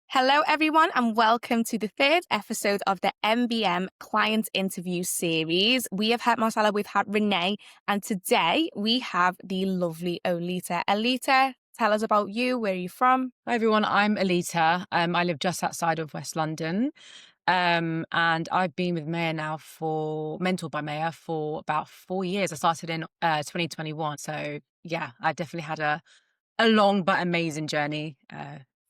Hello, everyone, and welcome to the third episode of the MBM Client Interview Series. We have had Marcella, we've had Renee, and today we have the lovely Oleta. Oleta, tell us about you. Where are you from? Hi everyone, I'm Oleta. I live just outside of West London. And I've been with mentored by Maya for about 4 years. I started in 2021. So yeah, I definitely had a long but amazing journey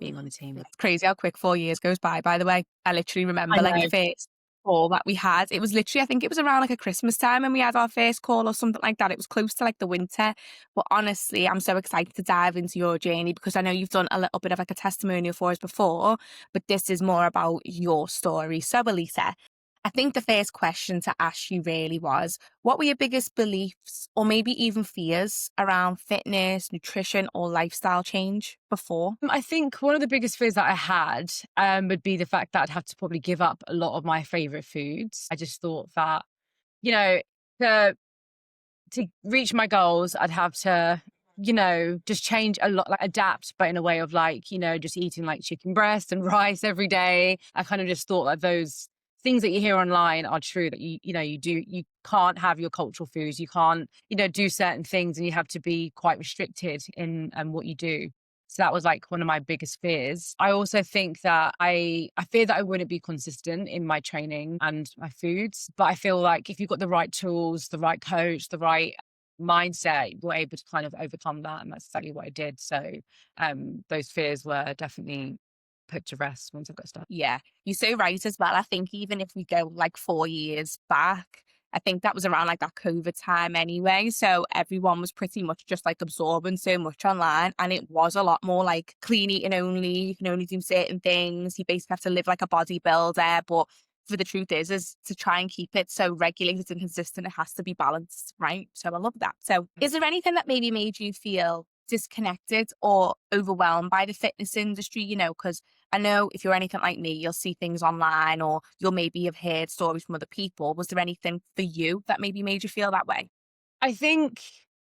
being on the team. It's crazy how quick 4 years goes by the way. I literally I remember like the know. first call that we had. It was literally, I think it was around like a Christmas time when we had our first call or something like that. It was close to like the winter. But honestly, I'm so excited to dive into your journey because I know you've done a little bit of like a testimonial for us before, but this is more about your story. So, Elisa, I think the first question to ask you really was, what were your biggest beliefs or maybe even fears around fitness, nutrition, or lifestyle change before? I think one of the biggest fears that I had would be the fact that I'd have to probably give up a lot of my favorite foods. I just thought that, you know, to to reach my goals, I'd have to, just change a lot, like adapt, but in a way of like, just eating like chicken breast and rice every day. I kind of just thought that those things that you hear online are true, that you can't have your cultural foods. You can't, do certain things, and you have to be quite restricted in what you do. So that was like one of my biggest fears. I also think that I fear that I wouldn't be consistent in my training and my foods. But I feel like if you've got the right tools, the right coach, the right mindset, you're able to kind of overcome that. And that's exactly what I did. So those fears were definitely put to rest once I've got started. Yeah, you're so right as well. I think even if we go like 4 years back, I think that was around like that COVID time anyway. So everyone was pretty much just like absorbing so much online. And it was a lot more like clean eating only. You can only do certain things. You basically have to live like a bodybuilder. But for the truth is to try and keep it so regulated and consistent, it has to be balanced, right? So I love that. So is there anything that maybe made you feel disconnected or overwhelmed by the fitness industry? Because I know if you're anything like me, you'll see things online or you'll maybe have heard stories from other people. Was there anything for you that maybe made you feel that way? I think,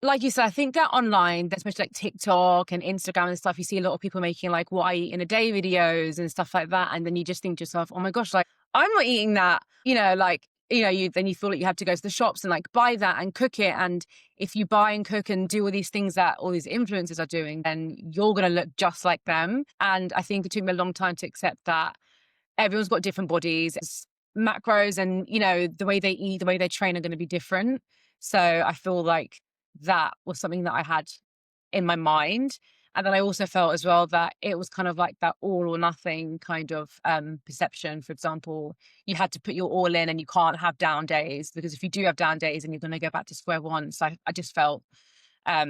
like you said, I think that online, especially like TikTok and Instagram and stuff, you see a lot of people making like what I eat in a day videos and stuff like that. And then you just think to yourself, oh my gosh, like I'm not eating that, then you feel like you have to go to the shops and like buy that and cook it. And if you buy and cook and do all these things that all these influencers are doing, then you're going to look just like them. And I think it took me a long time to accept that everyone's got different bodies, macros, and the way they eat, the way they train are going to be different. So I feel like that was something that I had in my mind. And then I also felt as well that it was kind of like that all or nothing kind of perception. For example, you had to put your all in and you can't have down days, because if you do have down days, then you're going to go back to square one. So I just felt, I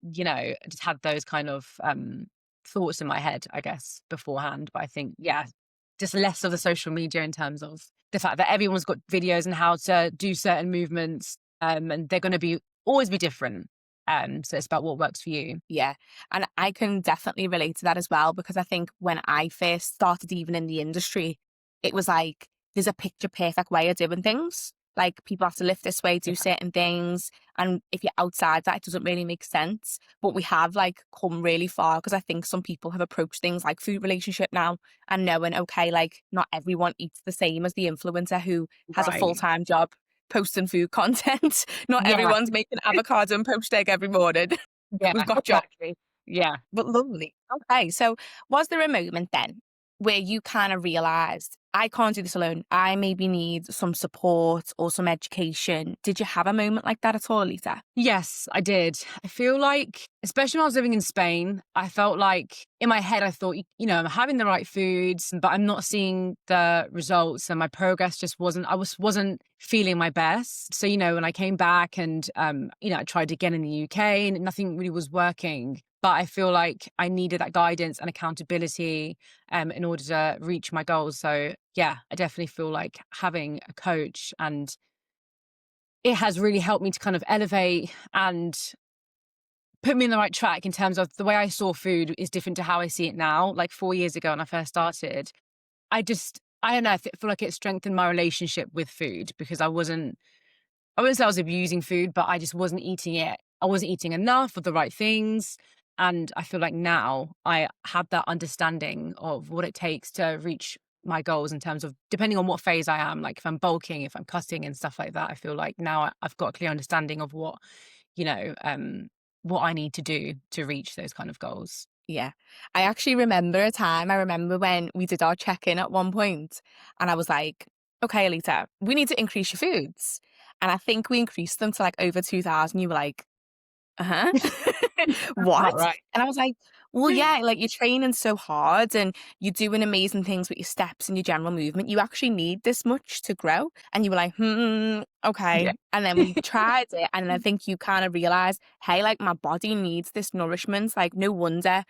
just had those kind of thoughts in my head, I guess, beforehand. But I think, yeah, just less of the social media in terms of the fact that everyone's got videos and how to do certain movements, and they're going to be always be different. So it's about what works for you. Yeah. And I can definitely relate to that as well, because I think when I first started even in the industry, it was like there's a picture perfect way of doing things. Like people have to lift this way, do certain things. And if you're outside that, it doesn't really make sense. But we have like come really far because I think some people have approached things like food relationship now and knowing, okay, like not everyone eats the same as the influencer who has a Right. full-time job posting food content. Not Yeah. everyone's making avocado and poached egg every morning. Yeah. We've got jobs, Exactly. Yeah. but lovely. Okay, so was there a moment then where you kind of realized, I can't do this alone. I maybe need some support or some education. Did you have a moment like that at all, Lisa? Yes, I did. I feel like, especially when I was living in Spain, I felt like in my head, I thought, I'm having the right foods, but I'm not seeing the results, and my progress just wasn't feeling my best. So, when I came back and, I tried again in the UK and nothing really was working. But I feel like I needed that guidance and accountability in order to reach my goals. So, yeah, I definitely feel like having a coach, and it has really helped me to kind of elevate and put me in the right track in terms of the way I saw food is different to how I see it now. Like 4 years ago when I first started, I don't know, I feel like it strengthened my relationship with food, because I wouldn't say I was abusing food, but I just wasn't eating it. I wasn't eating enough of the right things. And I feel like now I have that understanding of what it takes to reach my goals in terms of depending on what phase I am, like if I'm bulking, if I'm cutting and stuff like that. I feel like now I've got a clear understanding of what, you know, what I need to do to reach those kind of goals. Yeah. I actually remember a time, I remember when we did our check-in at one point, and I was like, "Okay, Alita, we need to increase your foods." And I think we increased them to, like, over 2,000. You were like, uh-huh. That's What? about right. And I was like, well, yeah, like you're training so hard and you're doing amazing things with your steps and your general movement. You actually need this much to grow. And you were like, Yeah. okay. And then we tried it. And I think you kind of realized, hey, like my body needs this nourishment. Like, no wonder,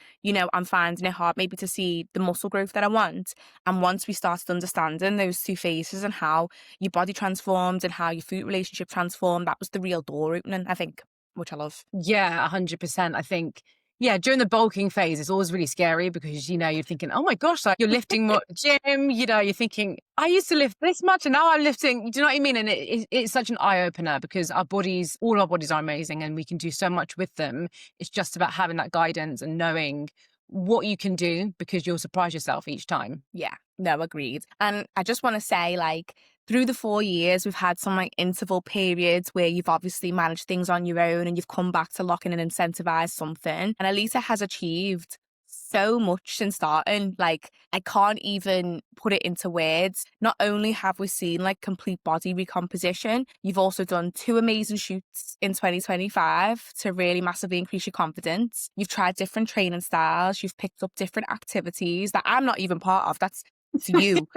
I'm finding it hard maybe to see the muscle growth that I want. And once we started understanding those two phases and how your body transformed and how your food relationship transformed, that was the real door opening, I think, which I love. Yeah, 100%. I think, yeah, during the bulking phase, it's always really scary because, you're thinking, oh my gosh, like you're lifting more at the gym, you're thinking, I used to lift this much and now I'm lifting, do you know what I mean? And it's such an eye opener because all our bodies are amazing and we can do so much with them. It's just about having that guidance and knowing what you can do because you'll surprise yourself each time. Yeah, no, agreed. And I just want to say, like, through the 4 years, we've had some like interval periods where you've obviously managed things on your own and you've come back to lock in and incentivize something. And Alita has achieved so much since starting. Like, I can't even put it into words. Not only have we seen like complete body recomposition, you've also done two amazing shoots in 2025 to really massively increase your confidence. You've tried different training styles, you've picked up different activities that I'm not even part of. That's to you,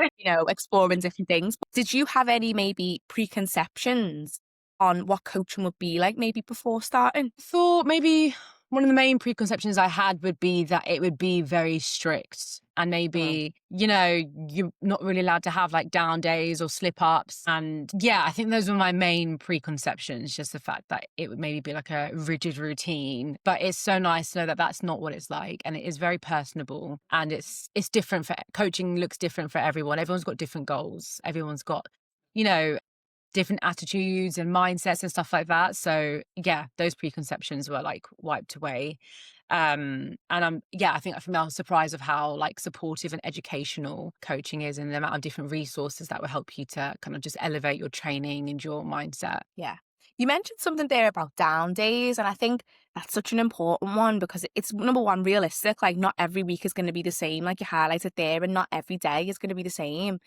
exploring different things. But did you have any maybe preconceptions on what coaching would be like maybe before starting? Thought maybe one of the main preconceptions I had would be that it would be very strict and Mm. maybe, you're not really allowed to have like down days or slip ups. And yeah, I think those were my main preconceptions, just the fact that it would maybe be like a rigid routine. But it's so nice to know that that's not what it's like. And it is very personable and it's different for coaching looks different for everyone. Everyone's got different goals. Everyone's got, you know, different attitudes and mindsets and stuff like that. So yeah, those preconceptions were like wiped away. And I think for me, I was surprised of how like supportive and educational coaching is and the amount of different resources that will help you to kind of just elevate your training and your mindset. Yeah. You mentioned something there about down days, and I think that's such an important one because it's number one, realistic. Like, not every week is going to be the same, like you highlighted there, and not every day is going to be the same.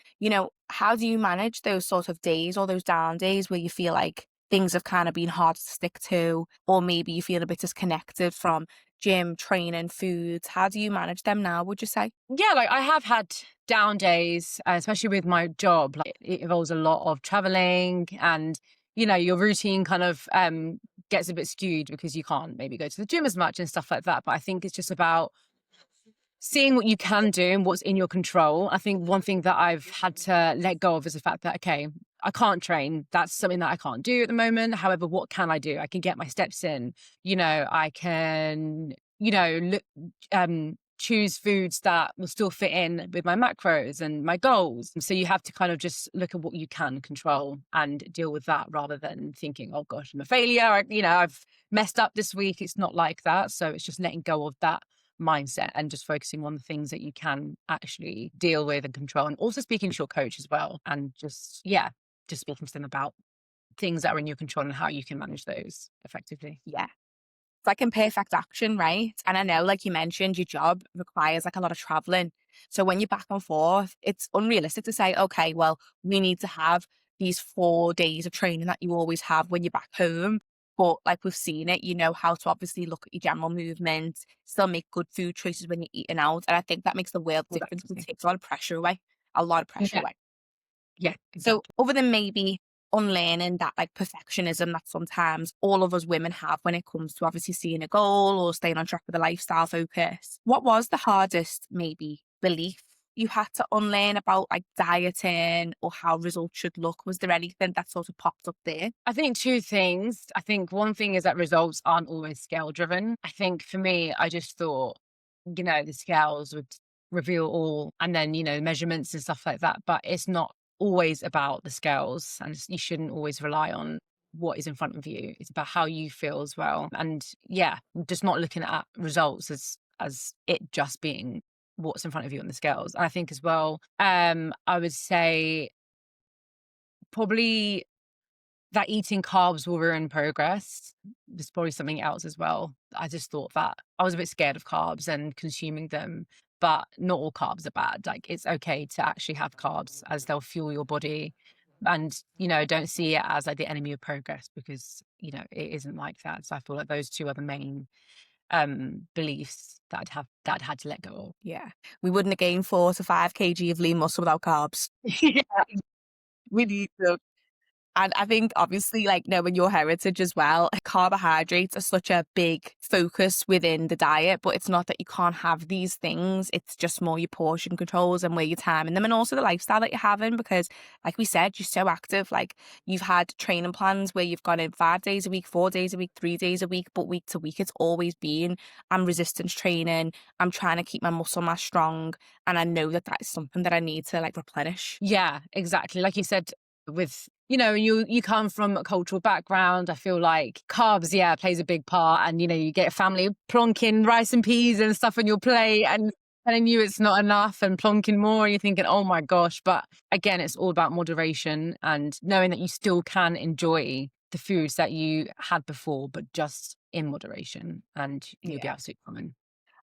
How do you manage those sort of days or those down days where you feel like things have kind of been hard to stick to, or maybe you feel a bit disconnected from gym, training, foods? How do you manage them now, would you say? Yeah, like I have had down days, especially with my job. Like it involves a lot of traveling and, your routine kind of gets a bit skewed because you can't maybe go to the gym as much and stuff like that. But I think it's just about seeing what you can do and what's in your control. I think one thing that I've had to let go of is the fact that, okay, I can't train. That's something that I can't do at the moment. However, what can I do? I can get my steps in. I can, look, choose foods that will still fit in with my macros and my goals. And so you have to kind of just look at what you can control and deal with that rather than thinking, oh gosh, I'm a failure. I've messed up this week. It's not like that. So it's just letting go of that mindset and just focusing on the things that you can actually deal with and control, and also speaking to your coach as well, and just speaking to them about things that are in your control and how you can manage those effectively. Yeah. It's like imperfect action, right? And I know, like you mentioned, your job requires like a lot of traveling. So when you're back and forth, it's unrealistic to say, okay, well, we need to have these 4 days of training that you always have when you're back home. But like we've seen it, you know how to obviously look at your general movement, still make good food choices when you're eating out. And I think that makes the world difference because it Exactly. takes a lot of pressure away, a lot of pressure Yeah. away. Yeah, So exactly. other than maybe unlearning that like perfectionism that sometimes all of us women have when it comes to obviously seeing a goal or staying on track with a lifestyle focus, what was the hardest maybe belief you had to unlearn about like dieting or how results should look? Was there anything that sort of popped up there? I think two things. I think one thing is that results aren't always scale driven. I think for me, I just thought, the scales would reveal all and then, measurements and stuff like that. But it's not always about the scales and you shouldn't always rely on what is in front of you. It's about how you feel as well. And yeah, just not looking at results as it just being what's in front of you on the scales. And I think as well, I would say probably that eating carbs will ruin progress. There's probably something else as well. I just thought that I was a bit scared of carbs and consuming them, but not all carbs are bad. Like it's okay to actually have carbs as they'll fuel your body. And, don't see it as like the enemy of progress because, it isn't like that. So I feel like those two are the main beliefs that I'd had to let go of. Yeah. We wouldn't have gained 4 to 5 kg of lean muscle without carbs. Yeah. We need them. And I think obviously, like, knowing your heritage as well, carbohydrates are such a big focus within the diet, but it's not that you can't have these things. It's just more your portion controls and where you're timing them and also the lifestyle that you're having because, like we said, you're so active. Like, you've had training plans where you've gone in 5 days a week, 4 days a week, 3 days a week, but week to week, it's always been, I'm resistance training, I'm trying to keep my muscle mass strong. And I know that that is something that I need to like replenish. Yeah, exactly. Like you said, with you come from a cultural background. I feel like carbs, yeah, plays a big part. And you get a family plonking rice and peas and stuff on your plate and telling you it's not enough and plonking more, and you're thinking, oh my gosh. But again, it's all about moderation and knowing that you still can enjoy the foods that you had before, but just in moderation, and you'll be Yeah. absolutely fine.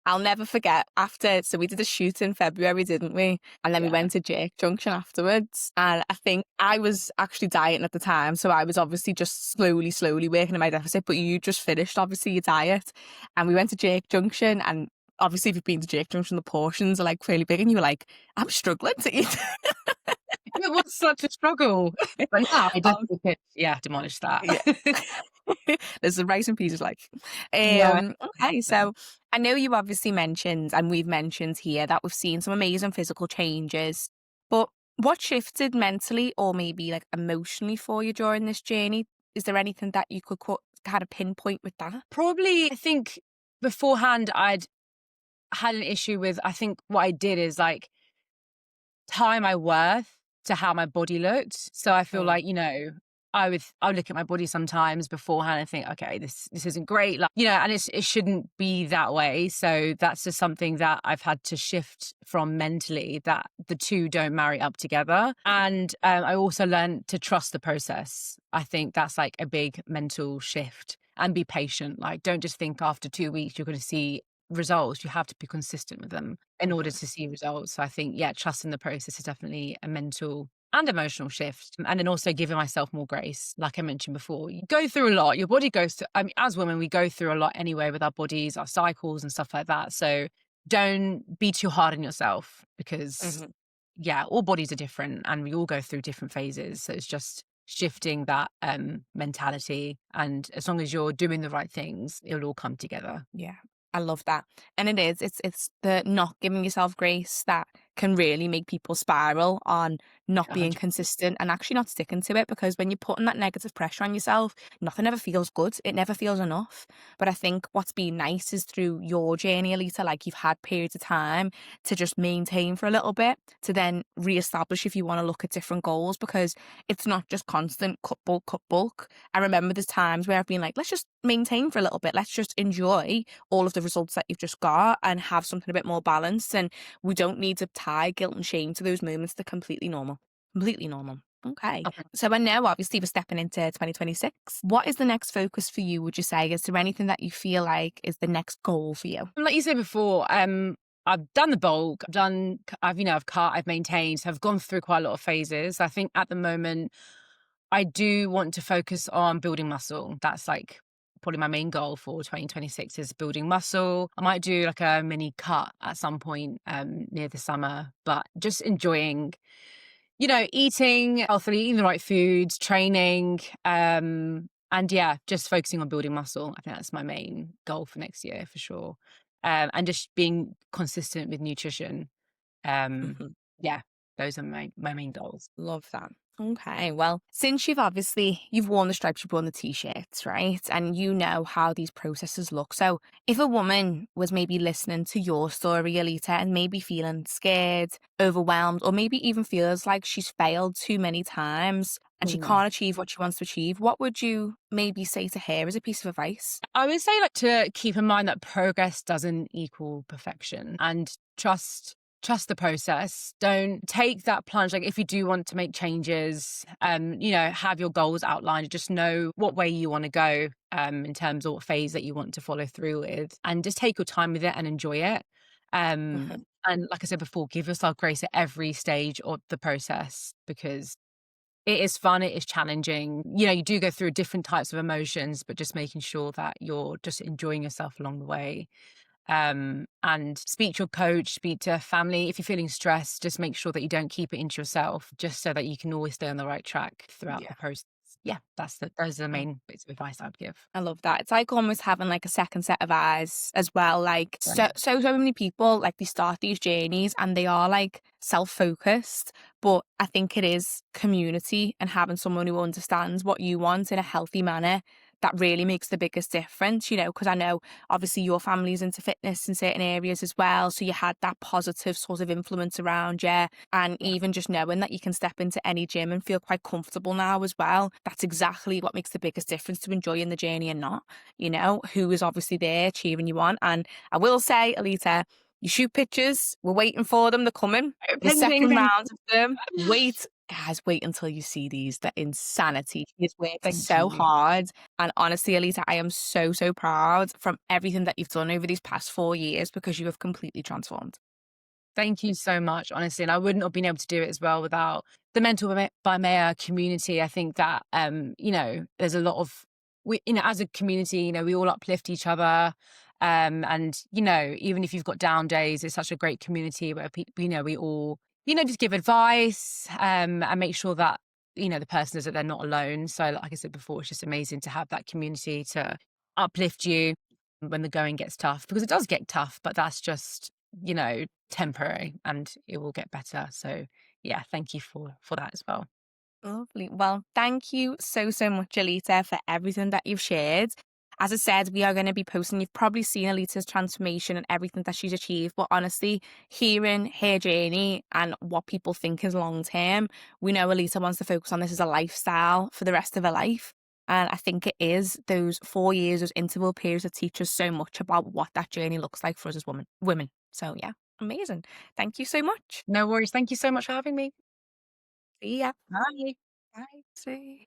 I'll never forget after, so we did a shoot in February, didn't we? And then we Yeah. went to Jake Junction afterwards. And I think I was actually dieting at the time. So I was obviously just slowly working on my deficit. But you just finished, obviously, your diet. And we went to Jake Junction. And obviously, if you've been to Jake Junction, the portions are like fairly big. And you were like, I'm struggling to eat. It was such a struggle. But now I Um, definitely could, yeah, demolish that. yeah. There's the rice and peas like. Yeah. Okay, so I know you obviously mentioned, and we've mentioned here that we've seen some amazing physical changes, but what shifted mentally or maybe like emotionally for you during this journey? Is there anything that you could kind of pinpoint with that? Probably, I think beforehand I'd had an issue with, I think what I did is like tie my worth to how my body looked. So I feel Mm. like, I would look at my body sometimes beforehand and think, okay, this isn't great. Like, and it shouldn't be that way. So that's just something that I've had to shift from mentally, that the two don't marry up together. And I also learned to trust the process. I think that's like a big mental shift, and be patient. Like, don't just think after 2 weeks you're going to see results. You have to be consistent with them in order Mhm. to see results. So I think, yeah, trusting the process is definitely a mental and emotional shift. And then also giving myself more grace. Like I mentioned before, you go through a lot. Your body goes through, I mean, as women, we go through a lot anyway with our bodies, our cycles and stuff like that. So don't be too hard on yourself because, Mhm. yeah, all bodies are different and we all go through different phases. So it's just shifting that mentality. And as long as you're doing the right things, it'll all come together. Yeah, I love that. And it is, it's the not giving yourself grace that can really make people spiral on not being 100. consistent and actually not sticking to it because when you're putting that negative pressure on yourself, nothing ever feels good. It never feels enough. But I think what's been nice is through your journey, Alita, like you've had periods of time to just maintain for a little bit to then reestablish if you want to look at different goals because it's not just constant cut bulk, cut bulk. I remember there's times where I've been like, let's just maintain for a little bit. Let's just enjoy all of the results that you've just got and have something a bit more balanced. And we don't need to tie guilt and shame to those moments. They're completely normal. Completely normal. Okay. So I know obviously we're stepping into 2026. What is the next focus for you, would you say? Is there anything that you feel like is the next goal for you? Like you said before, I've done the bulk, I've cut, I've maintained, so I've gone through quite a lot of phases. I think at the moment, I do want to focus on building muscle. That's like probably my main goal for 2026 is building muscle. I might do like a mini cut at some point near the summer, but just enjoying, eating healthily, eating the right foods, training, and yeah, just focusing on building muscle. I think that's my main goal for next year for sure. And just being consistent with nutrition. Um, Mhm. yeah. Those are my main goals. Love that. Okay. Well, since you've worn the stripes, you've worn the t-shirts, right? And you know how these processes look. So if a woman was maybe listening to your story, Alita, and maybe feeling scared, overwhelmed, or maybe even feels like she's failed too many times and she Mm. can't achieve what she wants to achieve, what would you maybe say to her as a piece of advice? I would say, like, to keep in mind that progress doesn't equal perfection, and trust the process. Don't take that plunge. Like, if you do want to make changes, have your goals outlined, just know what way you want to go, in terms of what phase that you want to follow through with, and just take your time with it and enjoy it. Mhm. And like I said before, give yourself grace at every stage of the process, because it is fun, it is challenging. You do go through different types of emotions, but just making sure that you're just enjoying yourself along the way. And speak to your coach, speak to family. If you're feeling stressed, just make sure that you don't keep it into yourself, just so that you can always stay on the right track throughout the Yeah. process. Yeah, those are the main bits of advice I'd give. I love that. It's like almost having like a second set of eyes as well. Like Right. so many people like they start these journeys and they are like self-focused, but I think it is community and having someone who understands what you want in a healthy manner that really makes the biggest difference, because I know obviously your family's into fitness in certain areas as well. So you had that positive sort of influence around you. And Yeah. even just knowing that you can step into any gym and feel quite comfortable now as well, that's exactly what makes the biggest difference to enjoying the journey and not, who is obviously there cheering you on. And I will say, Alita, you shoot pictures, we're waiting for them, they're coming. The Pending, second thank round of them, wait. Guys, wait until you see these. The insanity. He's worked thank so you. hard. And honestly, Alita, I am so, so proud from everything that you've done over these past 4 years because you have completely transformed. Thank you so much, honestly. And I wouldn't have been able to do it as well without the by Mayor community. I think that, there's a lot of, as a community, we all uplift each other. And, even if you've got down days, it's such a great community where people, we all, just give advice, and make sure that, the person is that they're not alone. So, like I said before, it's just amazing to have that community to uplift you when the going gets tough, because it does get tough, but that's just, temporary, and it will get better. So yeah, thank you for that as well. Lovely. Well, thank you so, so much, Alita, for everything that you've shared. As I said, we are going to be posting. You've probably seen Alita's transformation and everything that she's achieved. But honestly, hearing her journey and what people think is long term, we know Alita wants to focus on this as a lifestyle for the rest of her life. And I think it is those 4 years, those interval periods that teach us so much about what that journey looks like for us as women. So yeah, amazing. Thank you so much. No worries. Thank you so much for having me. See ya. Bye. Bye. See.